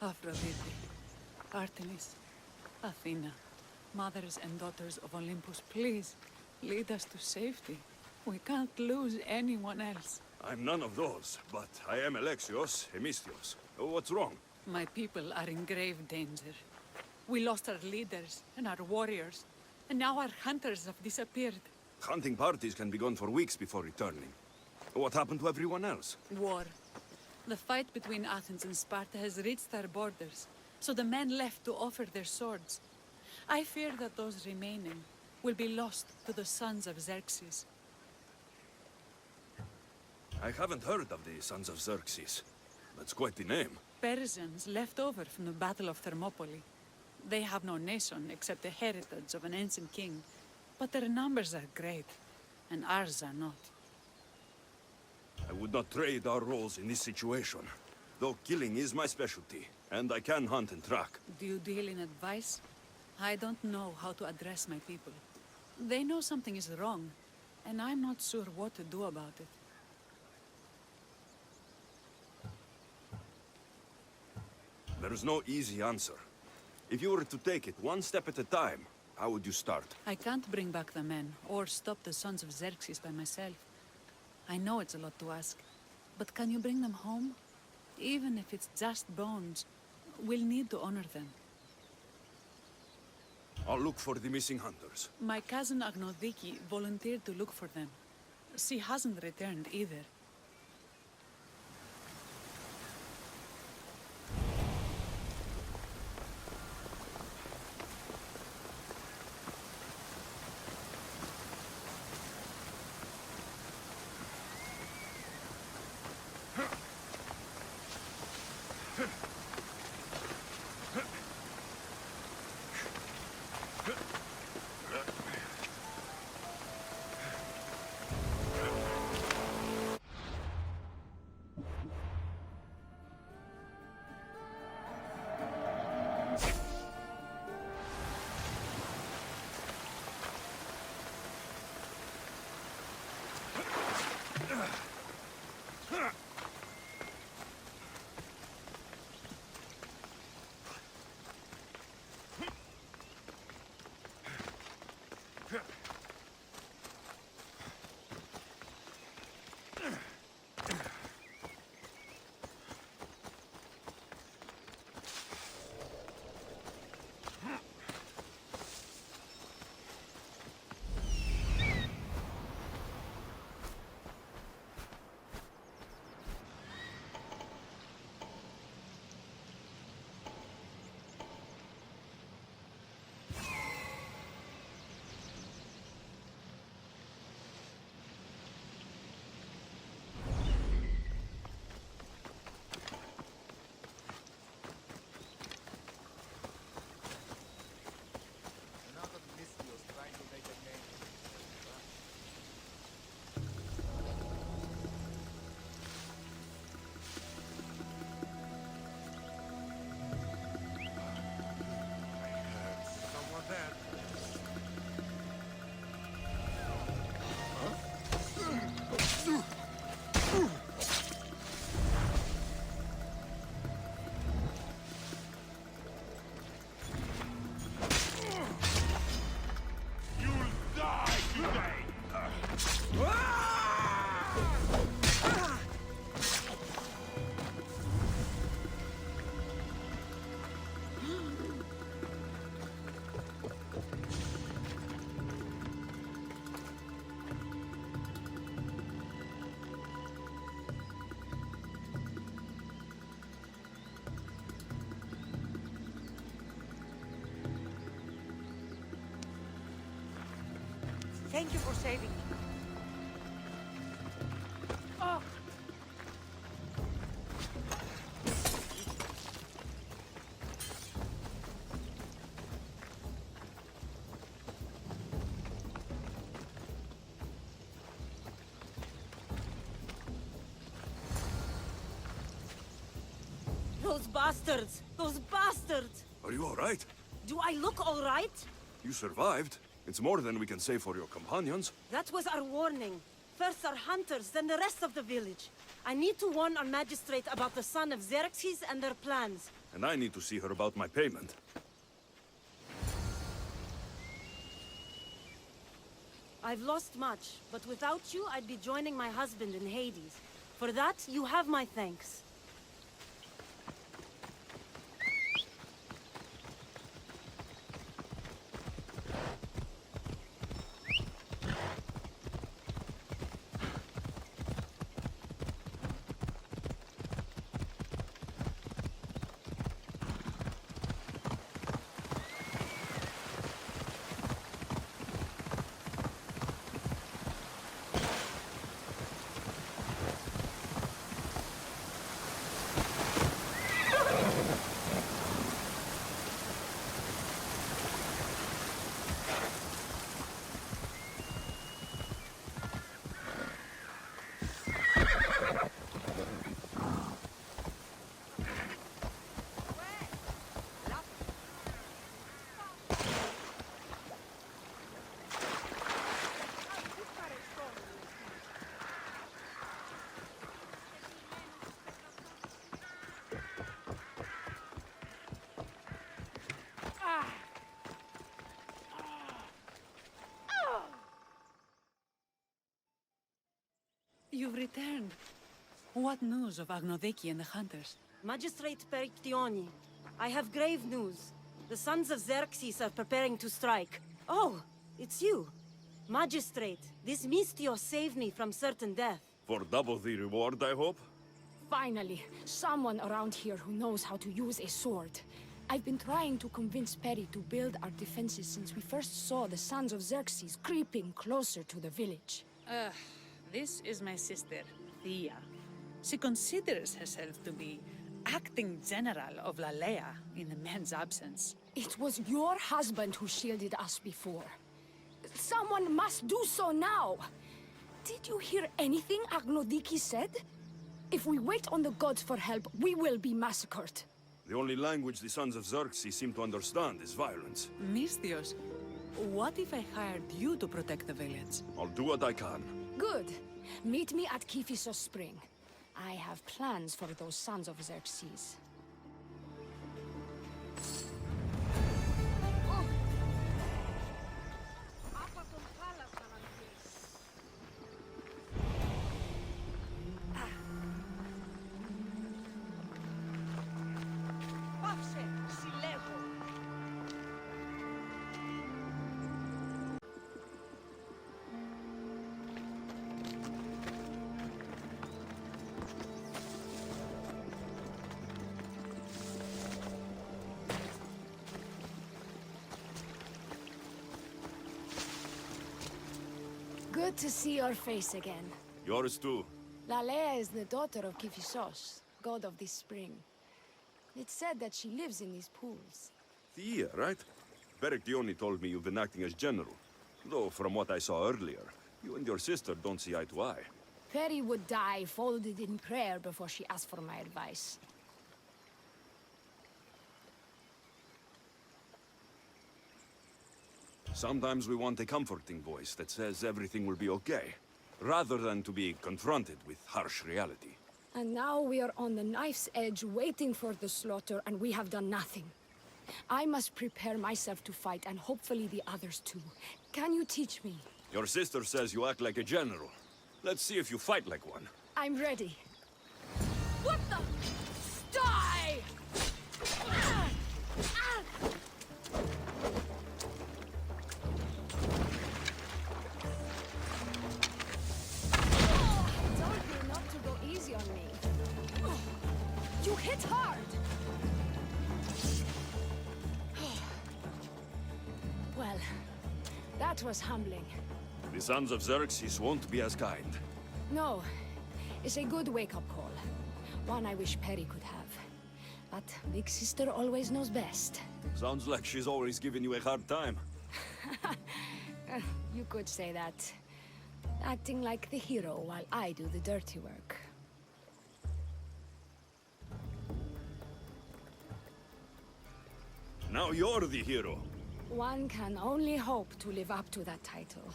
Aphrodite, Artemis, Athena, mothers and daughters of Olympus, please, lead us to safety. We can't lose anyone else. I'm none of those, but I am Alexios, Hemistios. What's wrong? My people are in grave danger. We lost our leaders and our warriors, and now our hunters have disappeared. Hunting parties can be gone for weeks before returning. What happened to everyone else? War. The fight between Athens and Sparta has reached our borders, so the men left to offer their swords. I fear that those remaining will be lost to the sons of Xerxes. I haven't heard of the Sons of Xerxes. That's quite the name. Persians left over from the Battle of Thermopylae. They have no nation except the heritage of an ancient king, but their numbers are great, and ours are not. I would not trade our roles in this situation, though killing is my specialty, and I can hunt and track. Do you deal in advice? I don't know how to address my people. They know something is wrong, and I'm not sure what to do about it. There's no easy answer. If you were to take it one step at a time, how would you start? I can't bring back the men, or stop the sons of Xerxes by myself. I know it's a lot to ask, but can you bring them home? Even if it's just bones, we'll need to honor them. I'll look for the missing hunters. My cousin Agnodiki volunteered to look for them. She hasn't returned either. Thank you for saving me. Oh! Those bastards! Those bastards! Are you all right? Do I look all right? You survived. It's more than we can say for your companions. That was our warning. First our hunters, then the rest of the village. I need to warn our magistrate about the son of Xerxes and their plans. and I need to see her about my payment. I've lost much, but without you, I'd be joining my husband in Hades. For that, you have my thanks. You've returned. What news of Agnodeki and the hunters? Magistrate Perictioni, I have grave news. The sons of Xerxes are preparing to strike. Oh, it's you. Magistrate, this Mistio saved me from certain death. For double the reward, I hope? Finally, someone around here who knows how to use a sword. I've been trying to convince Peri to build our defenses since we first saw the sons of Xerxes creeping closer to the village. This is my sister, Thea. She considers herself to be acting general of Lilea in the man's absence. It was your husband who shielded us before. Someone must do so now! Did you hear anything Agnodiki said? If we wait on the gods for help, we will be massacred. The only language the sons of Xerxes seem to understand is violence. Mistios, what if I hired you to protect the village? I'll do what I can. Good. Meet me at Kiphisos Spring. I have plans for those sons of Xerxes. Good to see your face again. Yours too. Lilea is the daughter of Kiphisos, god of this spring. It's said that she lives in these pools. Thea, right? Perictioni told me you've been acting as general. Though, from what I saw earlier, you and your sister don't see eye to eye. Peri would die folded in prayer before she asked for my advice. Sometimes we want a comforting voice that says everything will be okay, rather than to be confronted with harsh reality. And now we are on the knife's edge waiting for the slaughter, and we have done nothing. I must prepare myself to fight, and hopefully the others too. Can you teach me? Your sister says you act like a general. Let's see if you fight like one. I'm ready. What the? Die! Told me not to go easy on me. You hit hard! Well, that was humbling. The sons of Xerxes won't be as kind. No, it's a good wake-up call. One I wish Peri could have. But Big Sister always knows best. Sounds like she's always giving you a hard time. You could say that. Acting like the hero while I do the dirty work. Now you're the hero. One can only hope to live up to that title.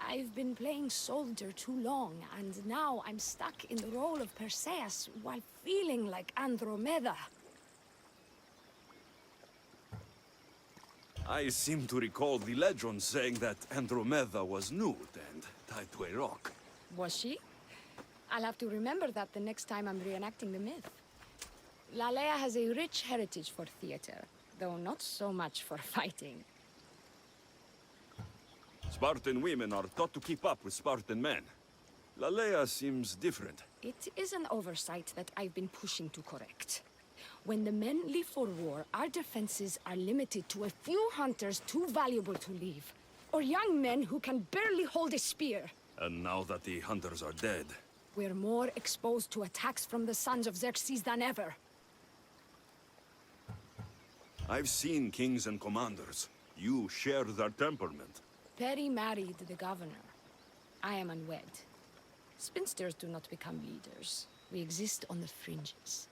I've been playing soldier too long, and now I'm stuck in the role of Perseus while feeling like Andromeda. I seem to recall the legend saying that Andromeda was nude and tied to a rock. Was she? I'll have to remember that the next time I'm reenacting the myth. Lilea has a rich heritage for theater, though not so much for fighting. Spartan women are taught to keep up with Spartan men. Lilea seems different. It is an oversight that I've been pushing to correct. When the men leave for war, our defenses are limited to a few hunters too valuable to leave, or young men who can barely hold a spear. And now that the hunters are dead, We're more exposed to attacks from the sons of Xerxes than ever. I've seen kings and commanders. You share their temperament. Perry married the governor. I am unwed. Spinsters do not become leaders. We exist on the fringes.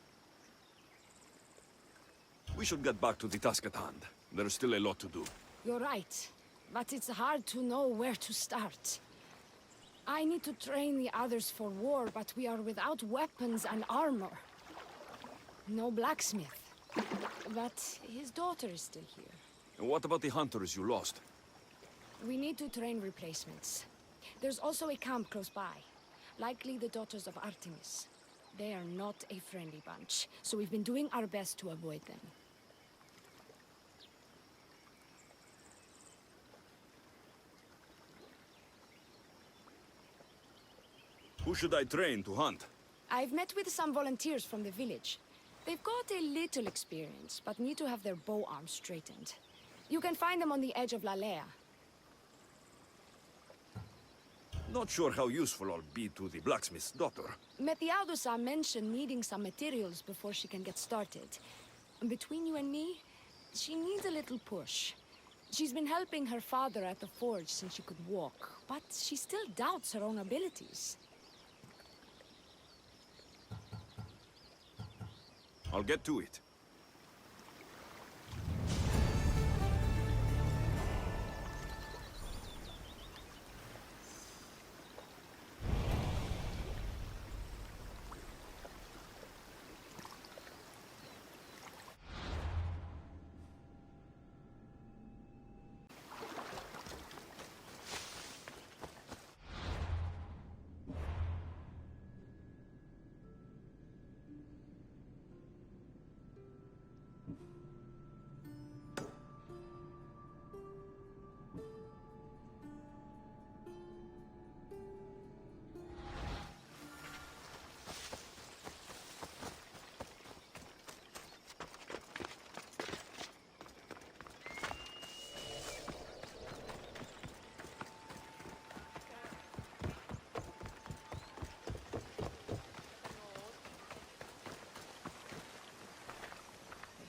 We should get back to the task at hand. There's still a lot to do. You're right, but it's hard to know where to start. I need to train the others for war, but we are without weapons and armor. No blacksmith. But his daughter is still here. And what about the hunters you lost? We need to train replacements. There's also a camp close by. Likely the daughters of Artemis. They are not a friendly bunch, so we've been doing our best to avoid them. Who should I train to hunt? I've met with some volunteers from the village. They've got a little experience, but need to have their bow arms straightened. You can find them on the edge of Lilea. Not sure how useful I'll be to the blacksmith's daughter. Methiadusa mentioned needing some materials before she can get started. Between you and me, she needs a little push. She's been helping her father at the forge since she could walk, but she still doubts her own abilities. I'll get to it.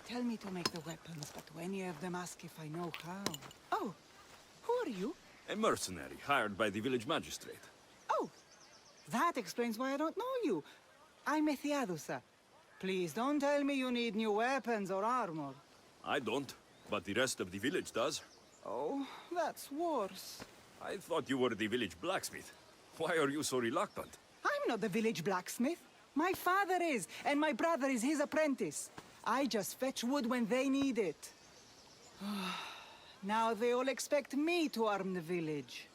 Tell me to make the weapons, but any of them ask if I know how. Oh, who are you? A mercenary hired by the village magistrate. Oh, that explains why I don't know you. I'm Methiadusa. Please don't tell me you need new weapons or armor. I don't, but the rest of the village does. Oh, that's worse. I thought you were the village blacksmith. Why are you so reluctant? I'm not the village blacksmith. My father is, and my brother is his apprentice. I just fetch wood when they need it. Now they all expect me to arm the village.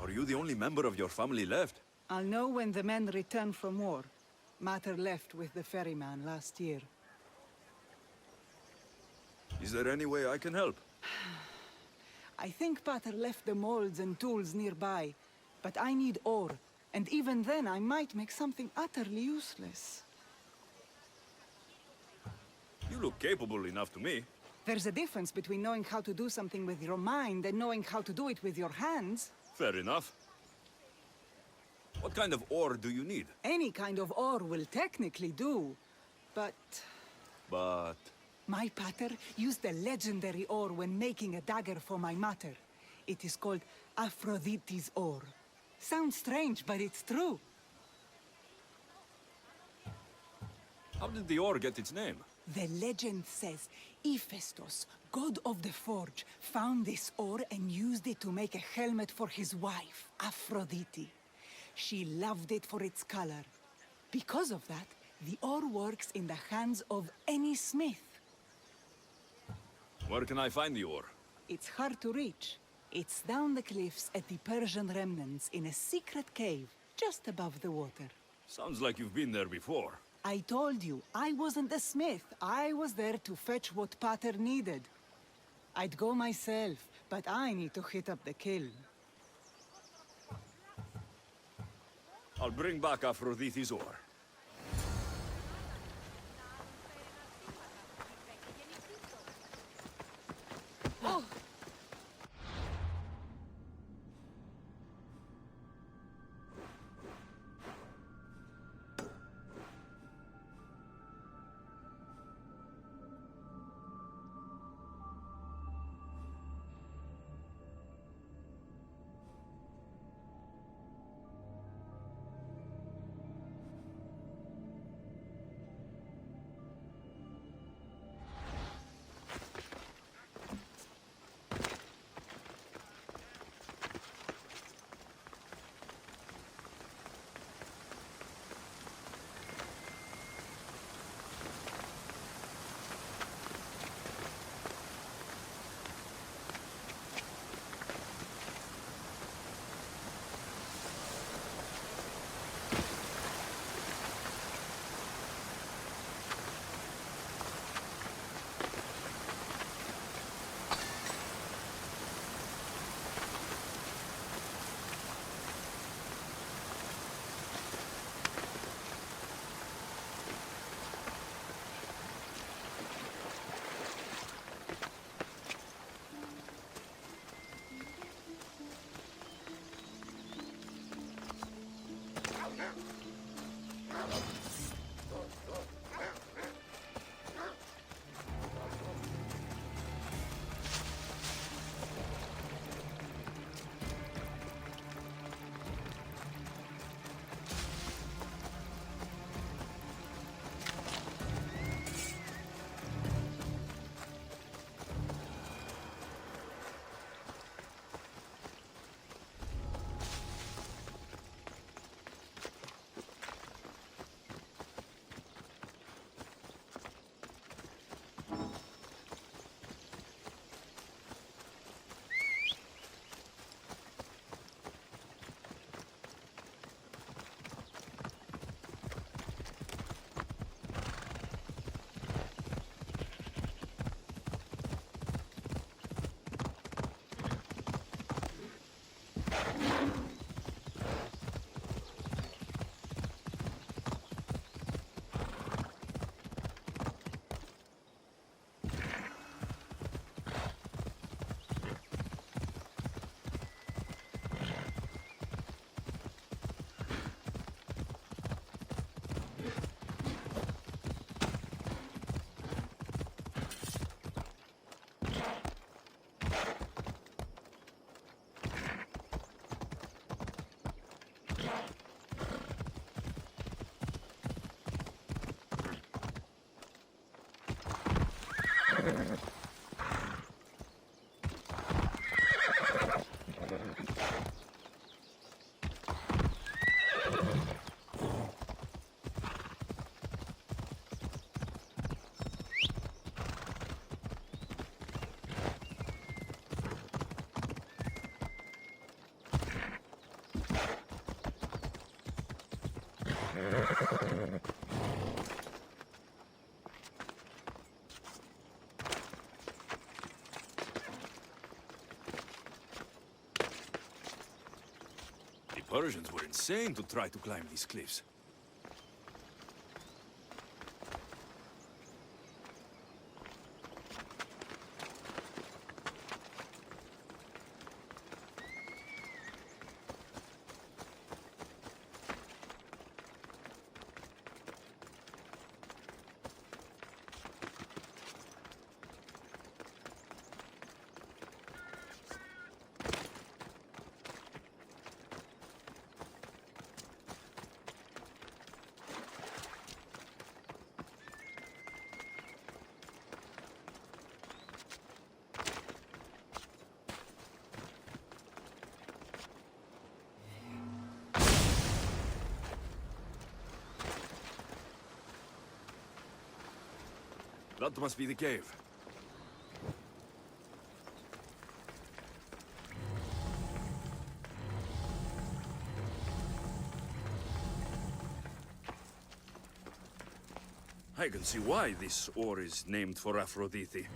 Are you the only member of your family left? I'll know when the men return from war. Mater left with the ferryman last year. Is there any way I can help? I think Pater left the molds and tools nearby, but I need ore, and even then I might make something utterly useless. You look capable enough to me. There's a difference between knowing how to do something with your mind and knowing how to do it with your hands. Fair enough. What kind of ore do you need? Any kind of ore will technically do, but... But... My pater used a legendary ore when making a dagger for my mater. It is called Aphrodite's ore. Sounds strange, but it's true. How did the ore get its name? The legend says Hephaestus, god of the forge, found this ore and used it to make a helmet for his wife, Aphrodite. She loved it for its color. Because of that, the ore works in the hands of any smith. Where can I find the ore? It's hard to reach. It's down the cliffs at the Persian remnants in a secret cave, just above the water. Sounds like you've been there before. I told you, I wasn't the smith. I was there to fetch what Pater needed. I'd go myself, but I need to hit up the kiln. I'll bring back Aphrodite's ore. The Persians were insane to try to climb these cliffs. That must be the cave. I can see why this ore is named for Aphrodite.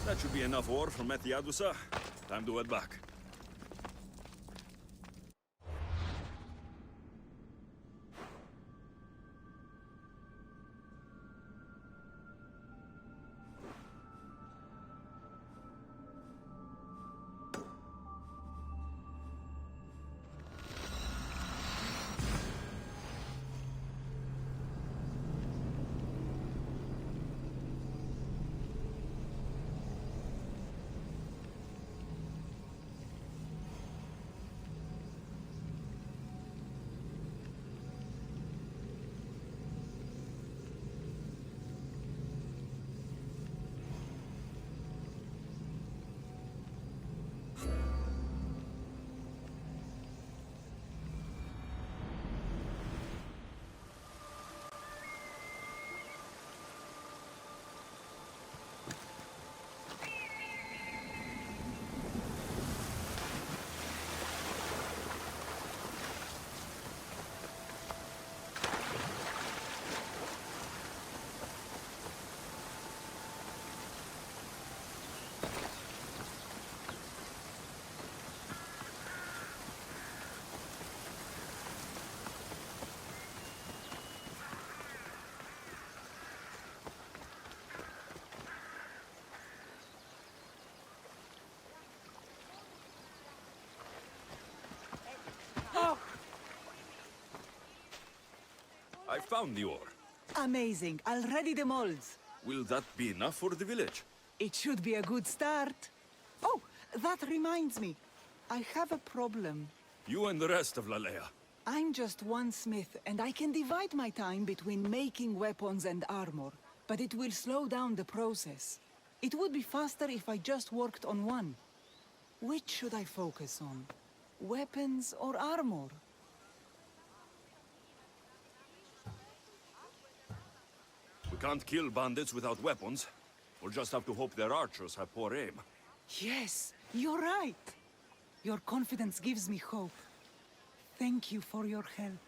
That should be enough ore from Methiadusa. Time to head back. I found the ore. Amazing. I'll ready the molds. Will that be enough for the village? It should be a good start. Oh, that reminds me. I have a problem. You and the rest of Lilea. I'm just one smith, and I can divide my time between making weapons and armor, but it will slow down the process. It would be faster if I just worked on one. Which should I focus on? Weapons or armor? We can't kill bandits without weapons. We'll just have to hope their archers have poor aim. Yes, you're right. Your confidence gives me hope. Thank you for your help.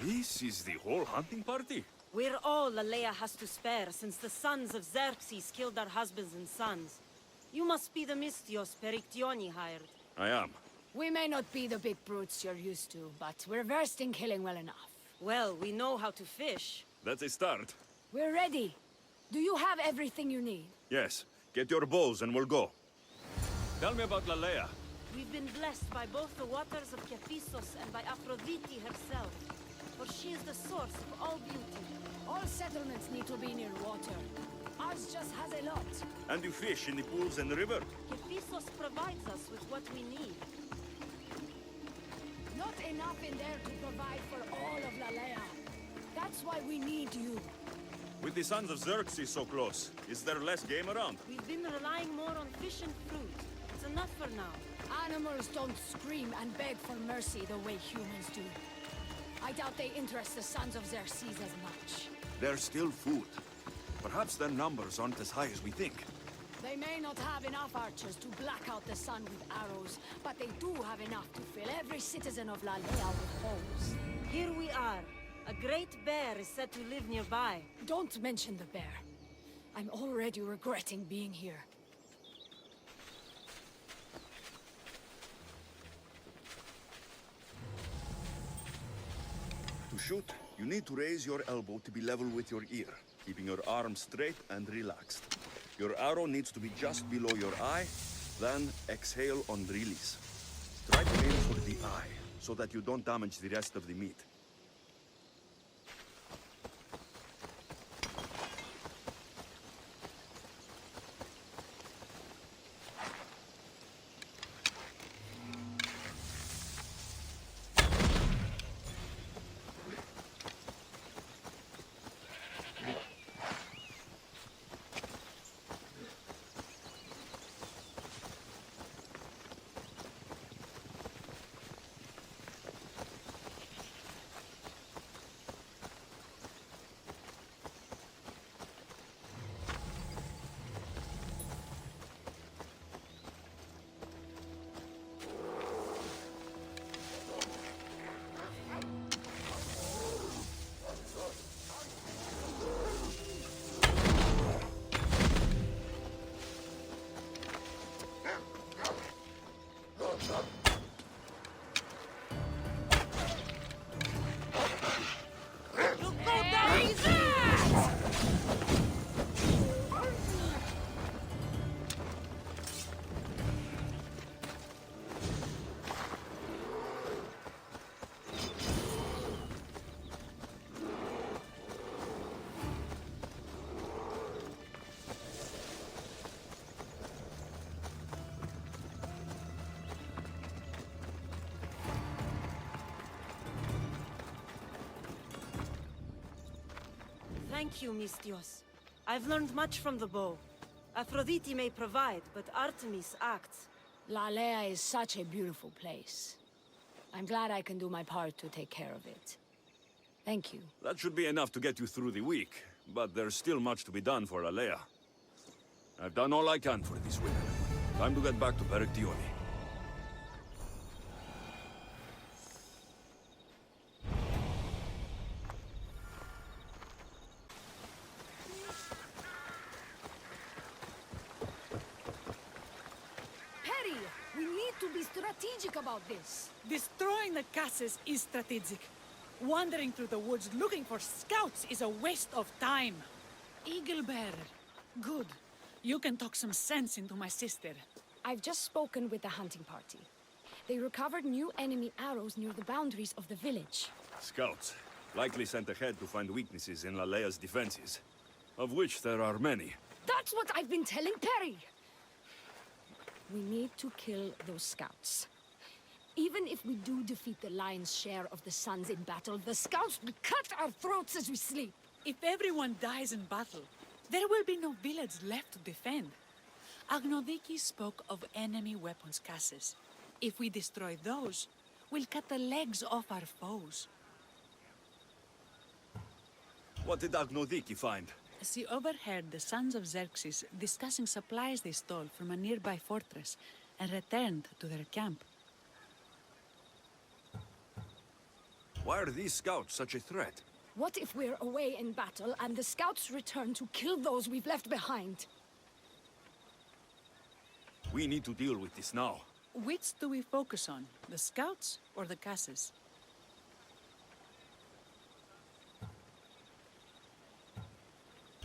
This is the whole hunting party? We're all Lilea has to spare since the sons of Xerxes killed our husbands and sons. You must be the Mystios Perictioni hired. I am. We may not be the big brutes you're used to, but we're versed in killing well enough. Well, we know how to fish. That's a start. We're ready. Do you have everything you need? Yes. Get your bows and we'll go. Tell me about Lilea. We've been blessed by both the waters of Kephisos and by Aphrodite herself. For she is the source of all beauty. All settlements need to be near water. Ours just has a lot. And you fish in the pools and the river? Kephisos provides us with what we need. Not enough in there to provide for all of Lilea. That's why we need you. With the sons of Xerxes so close, is there less game around? We've been relying more on fish and fruit. It's enough for now. Animals don't scream and beg for mercy the way humans do. I doubt they interest the sons of Xerxes as much. There's still food. Perhaps their numbers aren't as high as we think. They may not have enough archers to black out the sun with arrows, but they do have enough to fill every citizen of Lilea with holes. Here we are. A great bear is said to live nearby. Don't mention the bear. I'm already regretting being here. To shoot, you need to raise your elbow to be level with your ear, keeping your arm straight and relaxed. Your arrow needs to be just below your eye, then exhale on release. Try to aim for the eye, so that you don't damage the rest of the meat. Thank you, Mistios. I've learned much from the bow. Aphrodite may provide, but Artemis acts. Lilea is such a beautiful place. I'm glad I can do my part to take care of it. Thank you. That should be enough to get you through the week, but there's still much to be done for Lilea. I've done all I can for these women. Time to get back to Perdidas. Strategic about this. Destroying the castles is strategic. Wandering through the woods looking for scouts is a waste of time. Eagle Bearer. Good. You can talk some sense into my sister. I've just spoken with the hunting party. They recovered new enemy arrows near the boundaries of the village. Scouts. Likely sent ahead to find weaknesses in Lilea's defenses. Of which there are many. That's what I've been telling Perry! We need to kill those scouts. Even if we do defeat the lion's share of the sons in battle, the scouts will cut our throats as we sleep. If everyone dies in battle, there will be no village left to defend. Agnodiki spoke of enemy weapons cases. If we destroy those, we'll cut the legs off our foes. What did Agnodiki find? She overheard the sons of Xerxes discussing supplies they stole from a nearby fortress and returned to their camp. Why are these scouts such a threat? What if we're away in battle and the scouts return to kill those we've left behind? We need to deal with this now. Which do we focus on, the scouts or the casses?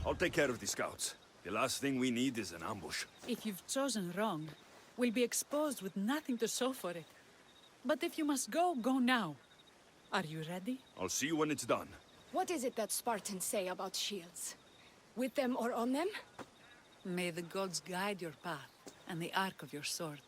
I'll take care of the scouts. The last thing we need is an ambush. If you've chosen wrong, will be exposed with nothing to show for it. But if you must go, go now. Are you ready? I'll see you when it's done. What is it that Spartans say about shields? With them or on them? May the gods guide your path and the arc of your sword.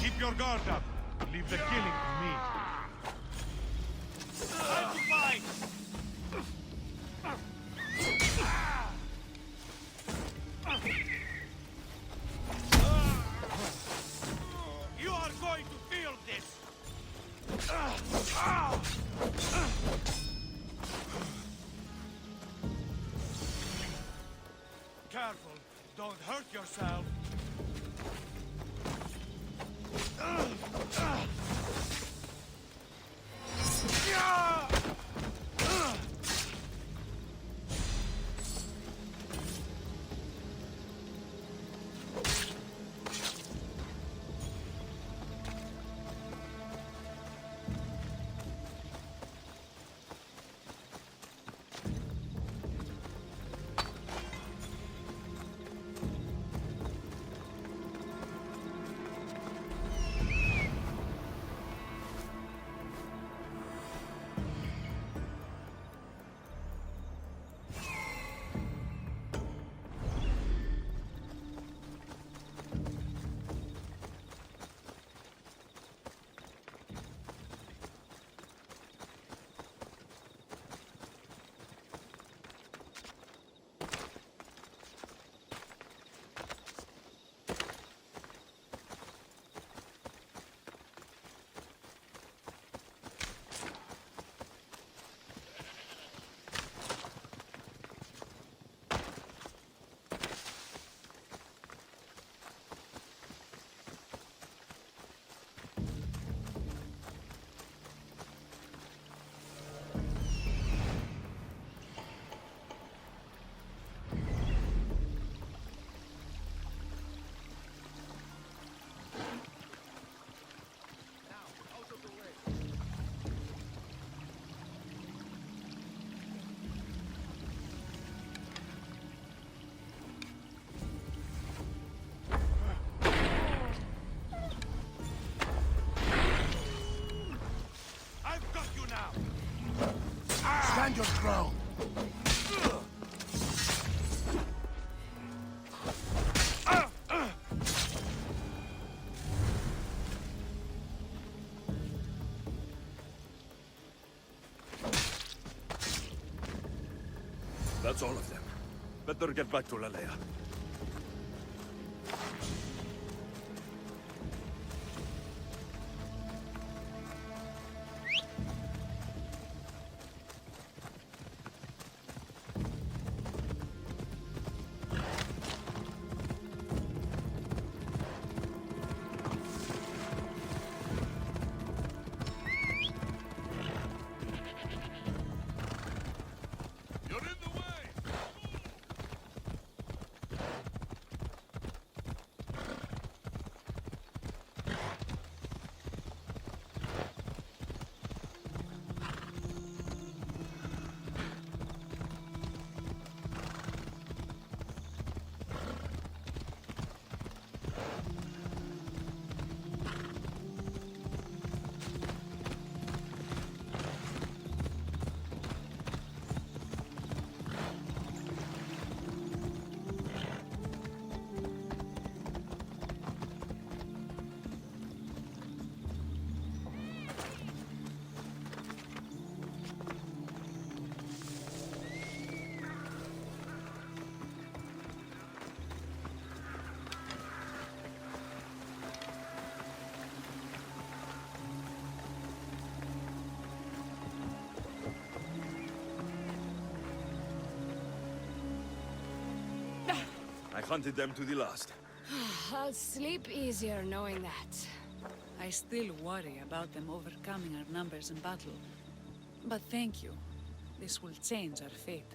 Keep your guard up. Leave the killing to me. Time to fight! You are going to feel this! Careful. hurt yourself. Stand your ground! That's all of them. Better get back to Lilea. I hunted them to the last. I'll sleep easier knowing that. I still worry about them overcoming our numbers in battle. But thank you. This will change our fate.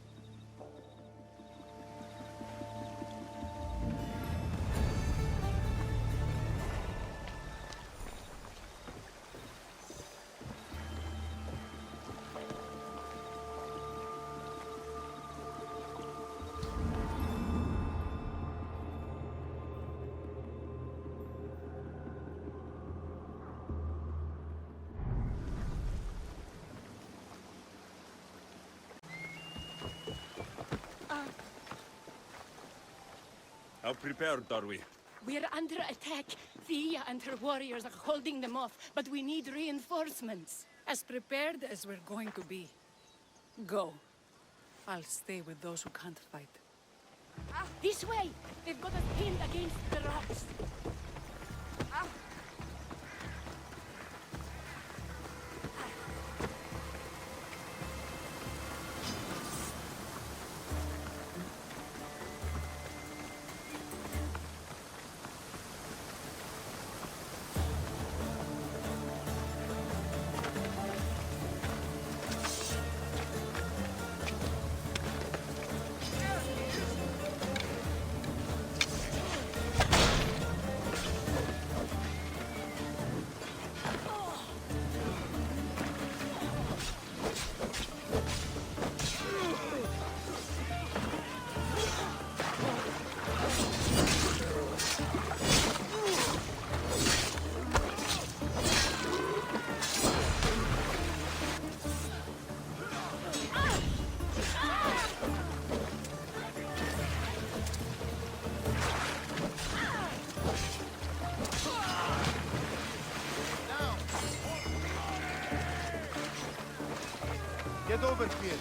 How prepared are we? We're under attack. Thea and her warriors are holding them off, but we need reinforcements. As prepared as we're going to be. Go. I'll stay with those who can't fight. This way! They've got us pinned against the rocks. Get over here!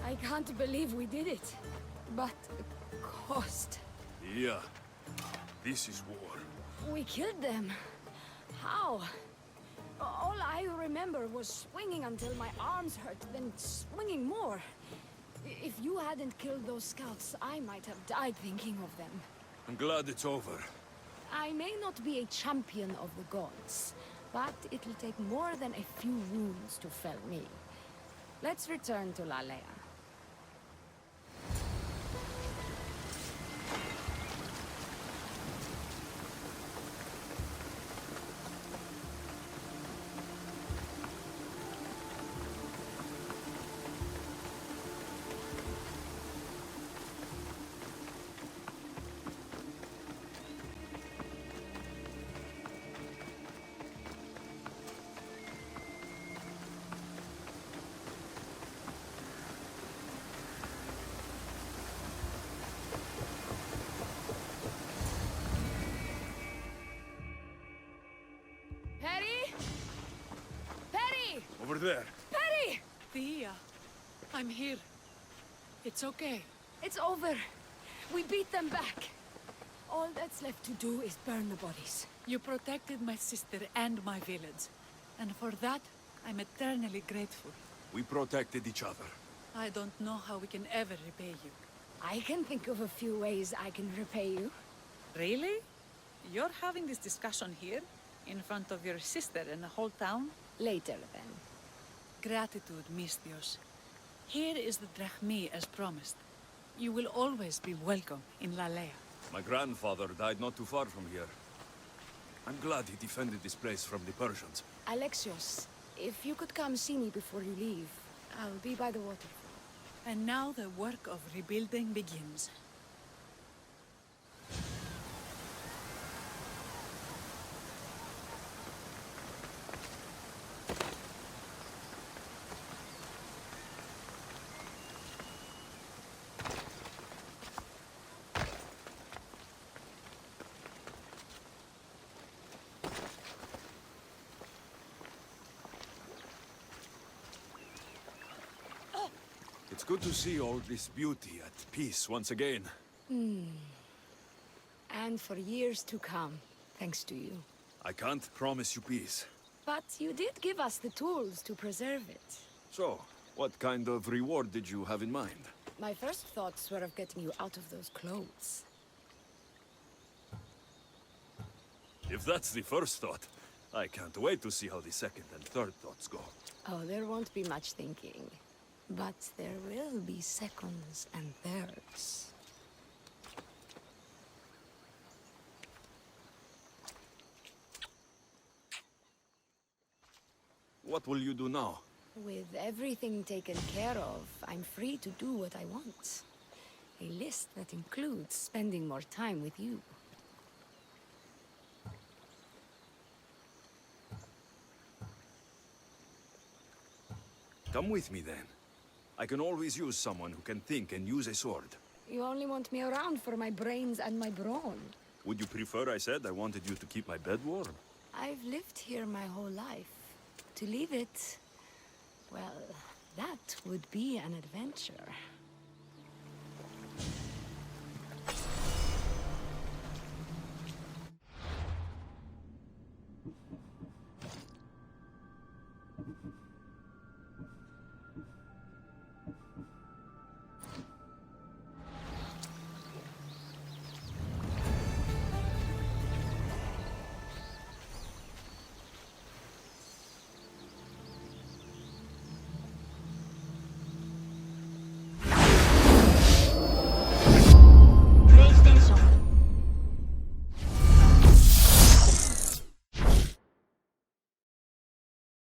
I can't believe we did it. But the cost. Yeah. This is war. We killed them. How? All I remember was swinging until my arms hurt, then swinging more. If you hadn't killed those scouts, I might have died thinking of them. I'm glad it's over. I may not be a champion of the gods, but it'll take more than a few wounds to fell me. Let's return to Lilea. Over there. Perry! Thea, I'm here. It's okay. It's over. We beat them back. All that's left to do is burn the bodies. You protected my sister and my village. And for that, I'm eternally grateful. We protected each other. I don't know how we can ever repay you. I can think of a few ways I can repay you. Really? You're having this discussion here? In front of your sister and the whole town? Later, then. Gratitude, Misthios. Here is the drachmi as promised. You will always be welcome in Lilea. My grandfather died not too far from here. I'm glad he defended this place from the Persians. Alexios, if you could come see me before you leave, I'll be by the waterfall. And now the work of rebuilding begins. It's good to see all this beauty at peace once again. And for years to come, thanks to you. I can't promise you peace. But you did give us the tools to preserve it. So, what kind of reward did you have in mind? My first thoughts were of getting you out of those clothes. If that's the first thought, I can't wait to see how the second and third thoughts go. Oh, there won't be much thinking. But there will be seconds and thirds. What will you do now? With everything taken care of, I'm free to do what I want. A list that includes spending more time with you. Come with me then. I can always use someone who can think and use a sword. You only want me around for my brains and my brawn. Would you prefer I said I wanted you to keep my bed warm? I've lived here my whole life. To leave it, well, that would be an adventure.